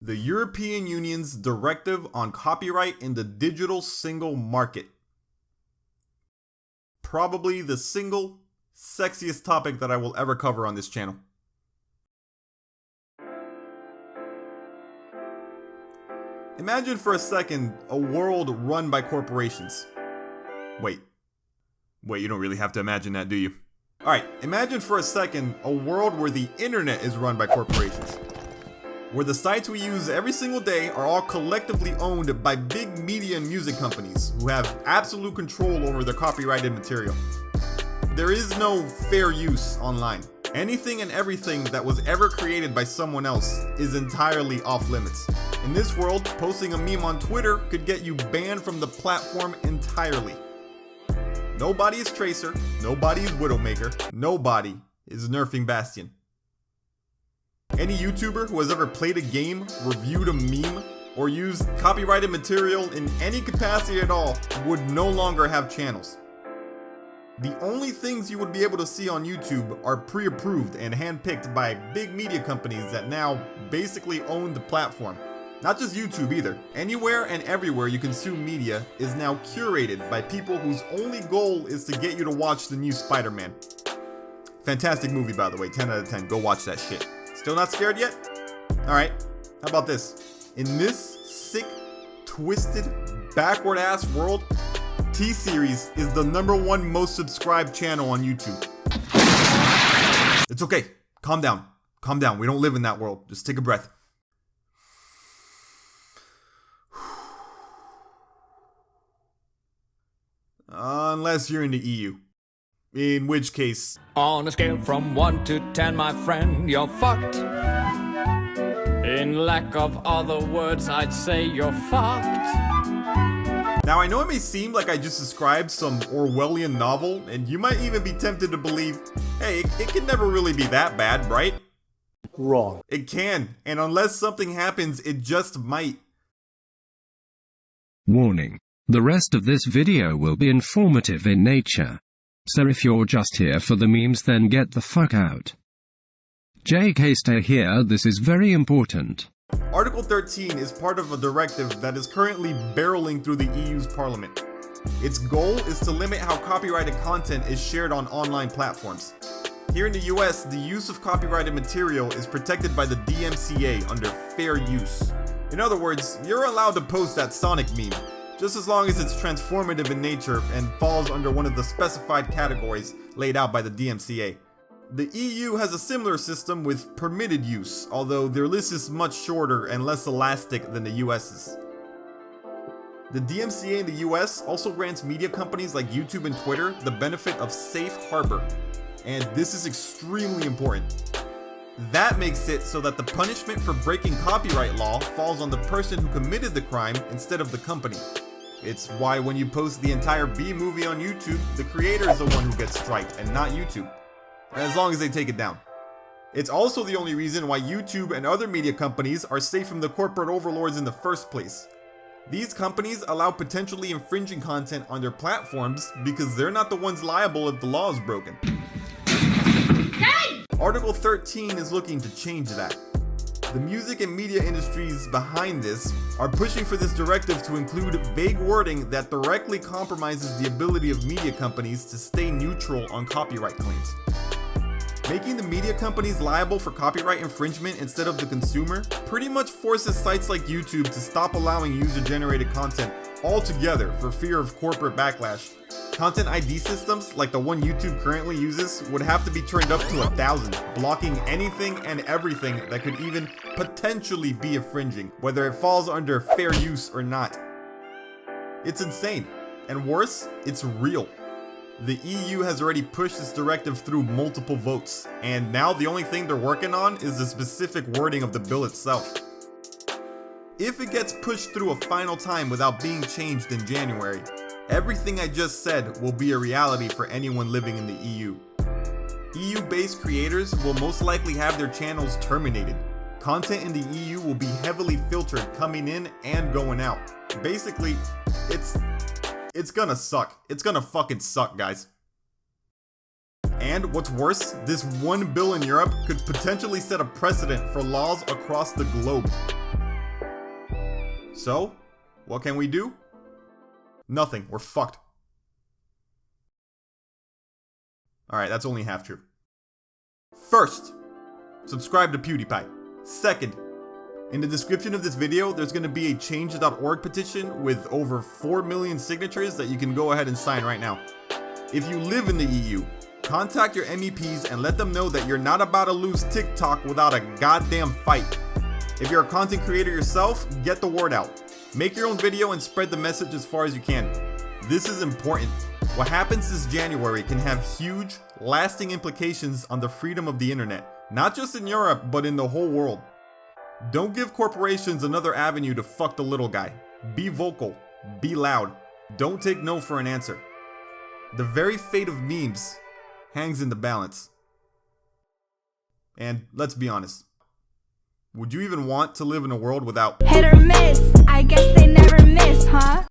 The European Union's directive on copyright in the digital single market. Probably the single sexiest topic that I will ever cover on this channel. Imagine for a second a world run by corporations. Wait, you don't really have to imagine that, do you? Alright, imagine for a second a world where the internet is run by corporations. Where the sites we use every single day are all collectively owned by big media and music companies who have absolute control over their copyrighted material. There is no fair use online. Anything and everything that was ever created by someone else is entirely off limits. In this world, posting a meme on Twitter could get you banned from the platform entirely. Nobody is Tracer, nobody is Widowmaker, nobody is nerfing Bastion. Any YouTuber who has ever played a game, reviewed a meme, or used copyrighted material in any capacity at all would no longer have channels. The only things you would be able to see on YouTube are pre-approved and handpicked by big media companies that now basically own the platform. Not just YouTube either. Anywhere and everywhere you consume media is now curated by people whose only goal is to get you to watch the new Spider-Man. Fantastic movie, by the way, 10 out of 10, go watch that shit. Still not scared yet? Alright, how about this? In this sick, twisted, backward ass world, T-Series is the #1 most subscribed channel on YouTube. It's okay, calm down, we don't live in that world, just take a breath. Unless you're in the EU. In which case... On a scale from 1 to 10, my friend, you're fucked. In lack of other words, I'd say you're fucked. Now I know it may seem like I just described some Orwellian novel, and you might even be tempted to believe, hey, it can never really be that bad, right? Wrong. It can, and unless something happens, it just might. Warning. The rest of this video will be informative in nature. So if you're just here for the memes, then get the fuck out. JK, stay here, this is very important. Article 13 is part of a directive that is currently barreling through the EU's parliament. Its goal is to limit how copyrighted content is shared on online platforms. Here in the US, the use of copyrighted material is protected by the DMCA under fair use. In other words, you're allowed to post that Sonic meme, just as long as it's transformative in nature and falls under one of the specified categories laid out by the DMCA. The EU has a similar system with permitted use, although their list is much shorter and less elastic than the US's. The DMCA in the US also grants media companies like YouTube and Twitter the benefit of safe harbor, and this is extremely important. That makes it so that the punishment for breaking copyright law falls on the person who committed the crime instead of the company. It's why when you post the entire B movie on YouTube, the creator is the one who gets striked and not YouTube. As long as they take it down. It's also the only reason why YouTube and other media companies are safe from the corporate overlords in the first place. These companies allow potentially infringing content on their platforms because they're not the ones liable if the law is broken. Hey! Article 13 is looking to change that. The music and media industries behind this are pushing for this directive to include vague wording that directly compromises the ability of media companies to stay neutral on copyright claims. Making the media companies liable for copyright infringement instead of the consumer pretty much forces sites like YouTube to stop allowing user-generated content altogether for fear of corporate backlash. Content ID systems, like the one YouTube currently uses, would have to be turned up to 1,000, blocking anything and everything that could even potentially be infringing, whether it falls under fair use or not. It's insane, and worse, it's real. The EU has already pushed this directive through multiple votes, and now the only thing they're working on is the specific wording of the bill itself. If it gets pushed through a final time without being changed in January, everything I just said will be a reality for anyone living in the EU. EU-based creators will most likely have their channels terminated. Content in the EU will be heavily filtered coming in and going out. Basically, it's gonna suck. It's gonna fucking suck, guys. And what's worse, this one bill in Europe could potentially set a precedent for laws across the globe. So, what can we do? Nothing. We're fucked. Alright, that's only half true. First, subscribe to PewDiePie. Second, in the description of this video, there's going to be a change.org petition with over 4 million signatures that you can go ahead and sign right now. If you live in the EU, contact your MEPs and let them know that you're not about to lose TikTok without a goddamn fight. If you're a content creator yourself, get the word out. Make your own video and spread the message as far as you can. This is important. What happens this January can have huge, lasting implications on the freedom of the internet, not just in Europe, but in the whole world. Don't give corporations another avenue to fuck the little guy. Be vocal. Be loud. Don't take no for an answer. The very fate of memes hangs in the balance. And let's be honest. Would you even want to live in a world without hit or miss? I guess they never miss, huh?